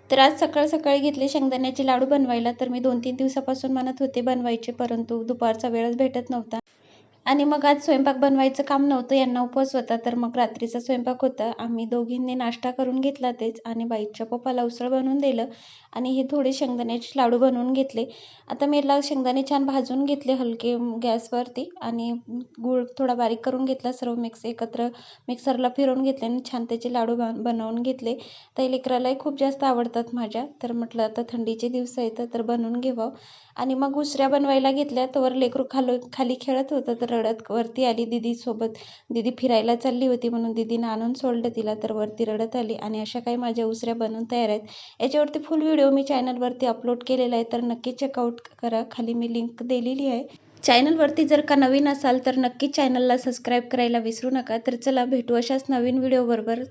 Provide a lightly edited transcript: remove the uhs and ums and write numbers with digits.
तर आज सकाळी घेतले शेंगदाण्याचे लाडू बनवायला. तर मी 2-3 दिवसापासून म्हणत होते बनवायचे, परंतु दुपारचा वेळच भेटत नव्हता. आणि मग आज स्वयंपाक बनवायचं काम नव्हतं, यांना उपवास होता. तर मग रात्रीचा स्वयंपाक होता. आम्ही दोघींनी नाश्ता करून घेतला तेच आणि बाईच्या पप्पाला उसळ बनवून दिलं आणि हे थोडे शेंगदाण्याचे लाडू बनवून घेतले. आता मी शेंगदाणे छान भाजून घेतले हलके गॅसवरती आणि गूळ थोडा बारीक करून घेतला. सर्व मिक्स एकत्र मिक्सरला फिरवून घेतले आणि छान त्याचे लाडू बनवून घेतले. तर लेकरालाही खूप जास्त आवडतात माझ्या. तर म्हटलं आता थंडीचे दिवस आहेत तर बनवून घेवावं. आणि मग उसळ्या बनवायला घेतल्या. तोवर लेकरू खाली खेळत होतं तर रडत वरती आली दीदीसोबत. दीदी फिरायला चालली होती म्हणून दीदीनं आणून सोडलं तिला, तर वरती रडत आली. आणि अशा काही माझ्या उसळ्या बनवून तयार आहेत. याच्यावरती फुल व्हिडिओ मी चॅनलवरती अपलोड केलेला आहे, तर नक्की चेकआउट करा. खाली मी लिंक दिलेली आहे. चॅनलवरती जर का नवीन असाल तर नक्की चॅनलला सबस्क्राईब करायला विसरू नका. तर चला भेटू अशाच नवीन व्हिडिओ बरोबर.